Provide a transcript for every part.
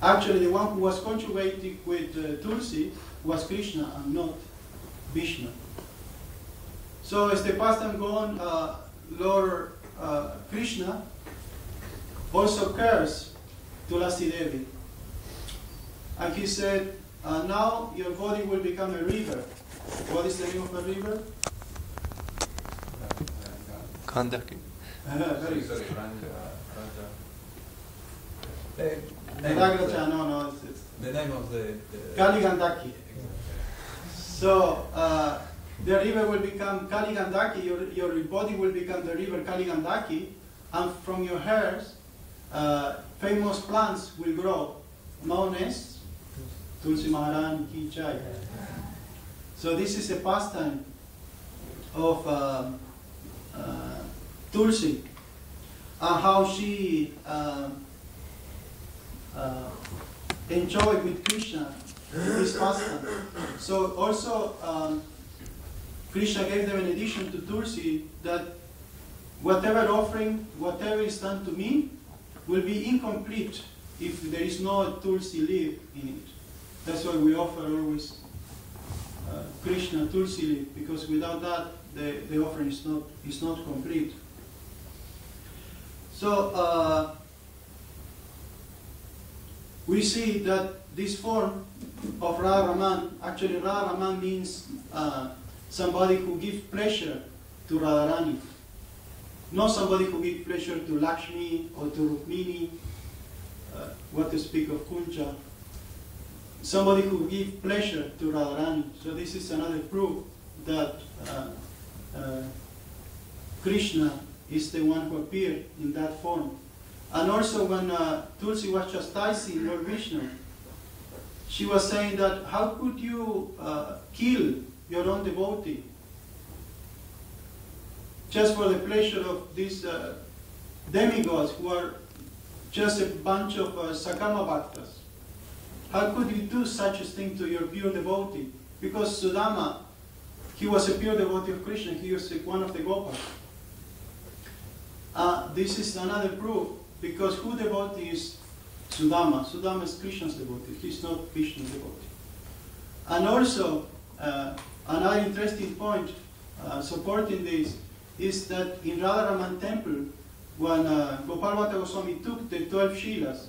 Actually, the one who was conjugating with Tulsi was Krishna and not Vishnu. So as the pastime go on, Lord Krishna also cursed Tulasi Devi. And he said, now your body will become a river. What is the name of the river? Gandaki. Very Sorry, good. Raja. It's The name of the Kali Gandaki. So the river will become Kali Gandaki, your body will become the river Kali Gandaki, and from your hairs, famous plants will grow, known as Tulsi Maharani Ki Jai. So this is a pastime of Tulsi, and how she enjoyed with Krishna this pastime. So also Krishna gave the benediction to Tulsi that whatever offering, whatever is done to me, will be incomplete if there is no Tulsi leaf in it. That's why we offer always Krishna Tulsi leaf, because without that the offering is not complete. So we see that this form of Radha Raman, actually Radha Raman means somebody who gives pleasure to Radharani. Not somebody who gives pleasure to Lakshmi or to Rukmini, what to speak of Kunja. Somebody who gives pleasure to Radharani. So this is another proof that Krishna is the one who appeared in that form. And also when Tulsi was chastising Lord Vishnu, she was saying that how could you kill your own devotee just for the pleasure of these demigods who are just a bunch of Sakama Bhaktas? How could you do such a thing to your pure devotee? Because Sudama, he was a pure devotee of Krishna, he was one of the Gopas. This is another proof, because who devotee is Sudama? Sudama is Krishna's devotee, he's not Vishnu's devotee. And also, another interesting point supporting this is that in Radharaman temple, when Gopal Bhatta Goswami took the 12 Shilas,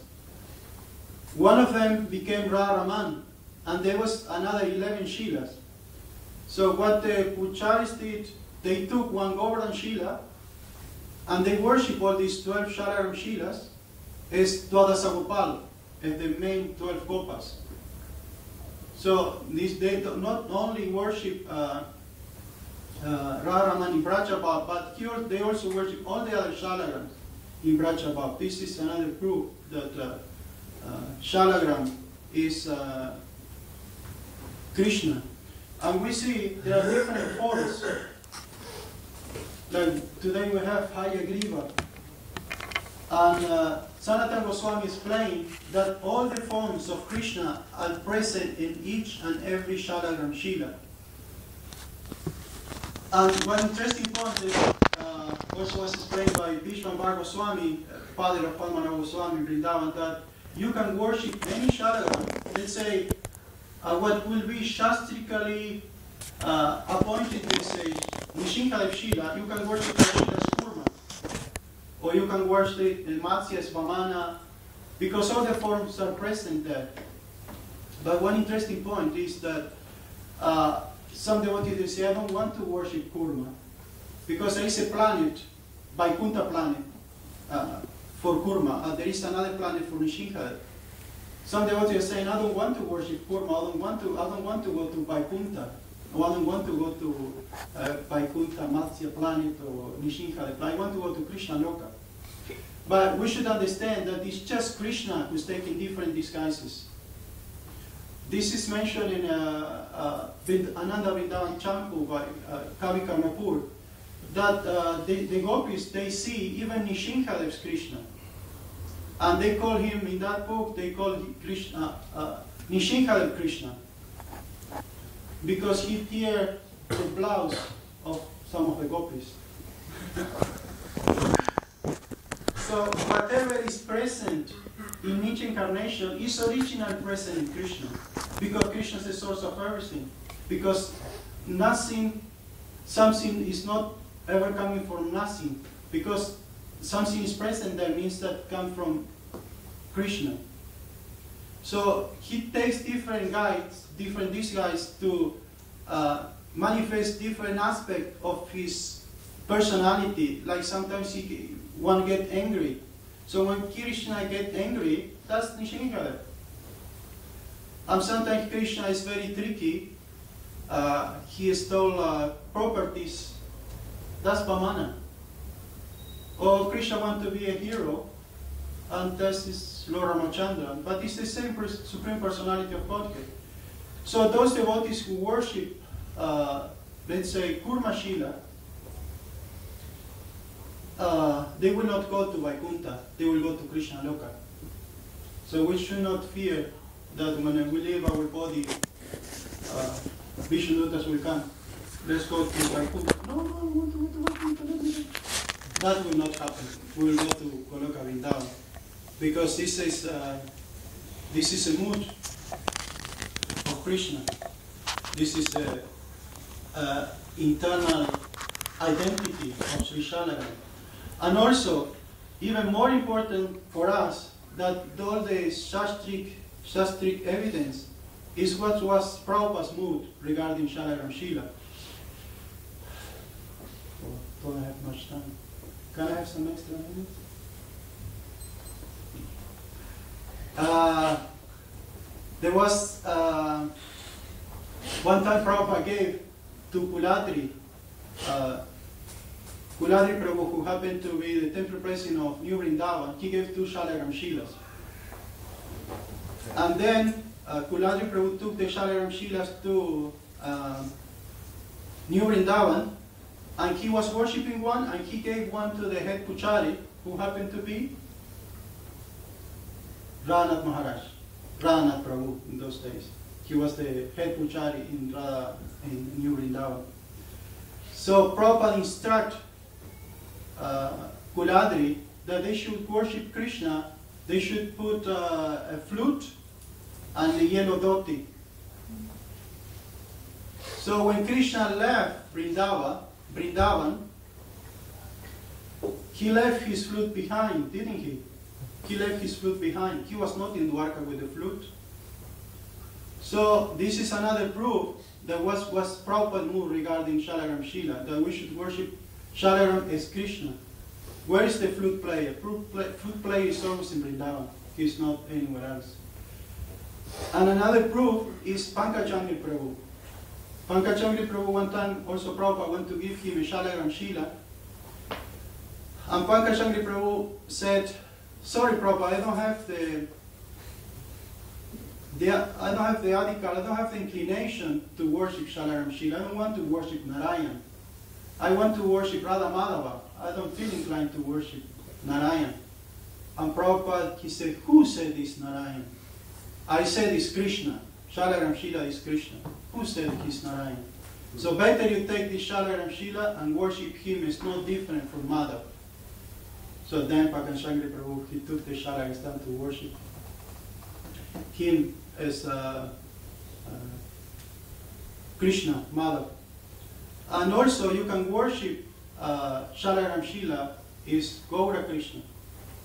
one of them became Radharaman, and there was another 11 Shilas. So what the Pujaris did, they took one Govardhan Shila, and they worship all these 12 Shalagram Shilas as Dwadasa Gopal, as the main 12 Gopas. So they not only worship Radharaman in Brajabhav, but here they also worship all the other Shalagrams in Brajabhav. This is another proof that Shalagram is Krishna. And we see there are different forms. Like today we have Hayagriva. And Sanatana Goswami explained that all the forms of Krishna are present in each and every Shalagram Shila. And one interesting point also was explained by Vishwambar Goswami, father of Padmanabha Goswami, Vrindavan, that you can worship any Shalagram. Let's say what will be shastrically appointed as a Nishinkadev Shila, you can worship the Shila as Kurma. Or you can worship the Matsya as Vamana, because all the forms are present there. But one interesting point is that some devotees say, I don't want to worship Kurma, because there is a planet, Vaikuntha planet, for Kurma, and there is another planet for Nishinkadev. Some devotees are saying, I don't want to worship Kurma, I don't want to go to Vaikuntha. I don't want to go to Vaikuntha, Matsya planet, or Nishinkadev. I want to go to Krishna Loka. But we should understand that it's just Krishna who's taking different disguises. This is mentioned in Ananda Vrindavan Champu by Kavi Karnapur, that the gopis, they see even Nishinkadev's Krishna. And they call him, in that book, they call him Krishna, Nishinkadev Krishna. Because he tear the blouse of some of the gopis. So whatever is present in in each incarnation is originally present in Krishna, because Krishna is the source of everything. Because something is not ever coming from nothing. Because something is present there means that comes from Krishna. So he takes different disguises to manifest different aspects of his personality. Like sometimes one gets angry. So when Krishna gets angry, that's Nishinigara. And sometimes Krishna is very tricky. He stole properties. That's Vamana. Or Krishna wants to be a hero, and this is Lord Ramachandra. But it's the same Supreme Personality of Godhead. So those devotees who worship, let's say, Kurma-shila, they will not go to Vaikuntha, they will go to Krishna Loka. So we should not fear that when we leave our body, Vishnudutas will come. Let's go to Vaikuntha. No, I want to go to Vaikuntha. That will not happen. We will go to Goloka Vrindavan. Because this is a mood of Krishna. This is the internal identity of Sri Shalagram. And also, even more important for us, that all the Shastric evidence is what was Prabhupada's mood regarding Shalagram Shila. Oh, don't have much time. Can I have some extra minutes? There was one time Prabhupada gave to Kuladri, Kuladri Prabhu, who happened to be the temple president of New Vrindavan, he gave 2 Shalagram Shilas. And then Kuladri Prabhu took the Shalagram Shilas to New Vrindavan, and he was worshipping one, and he gave one to the head Puchari, who happened to be Radhanath Maharaj, Radhanath Prabhu in those days. He was the head Puchari in New Vrindavan. So Prabhupada instructed Kuladri that they should worship Krishna, they should put a flute and a yellow dhoti. So when Krishna left Vrindavan, he left his flute behind, didn't he? He left his flute behind. He was not in Dwarka with the flute. So this is another proof that was Prabhupada mood regarding Shalagram Shila, that we should worship Shalagram as Krishna. Where is the flute player? Flute player is always in Vrindavan. He's not anywhere else. And another proof is Pankajangri Prabhu. Pankajangri Prabhu one time also Prabhupada went to give him a Shalagram Shila. And Pankajangri Prabhu said, sorry Prabhupada, I don't have the adhikar, I don't have the inclination to worship Shalagram Shila. I don't want to worship Narayan. I want to worship Radha Madhava. I don't feel inclined to worship Narayan. And Prabhupada, he said, who said this Narayan? I said it's Krishna. Shalagram Shila is Krishna. Who said he's Narayan? So better you take this Shalagram Shila and worship him. It's no different from Madhava. So then Pankajangri Prabhu, he took the Shalagram stand to worship him as Krishna, Madhava. And also you can worship Shalagram Shila is Gaura Krishna,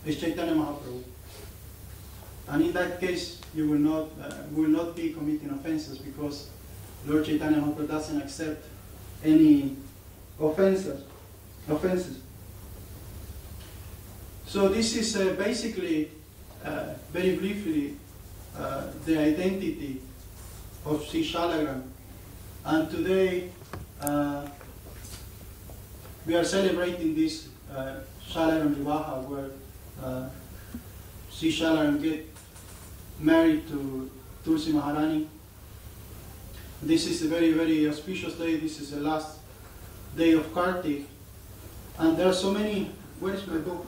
is Chaitanya Mahaprabhu. And in that case, you will not be committing offenses, because Lord Chaitanya Mahaprabhu doesn't accept any offenses. So this is basically, very briefly, the identity of Sri Shalagram. And today, we are celebrating this Shalagram Vivaha, where Sri Shalagram get married to Tulsi Maharani. This is a very, very auspicious day. This is the last day of Kartik. And there are so many, where is my book?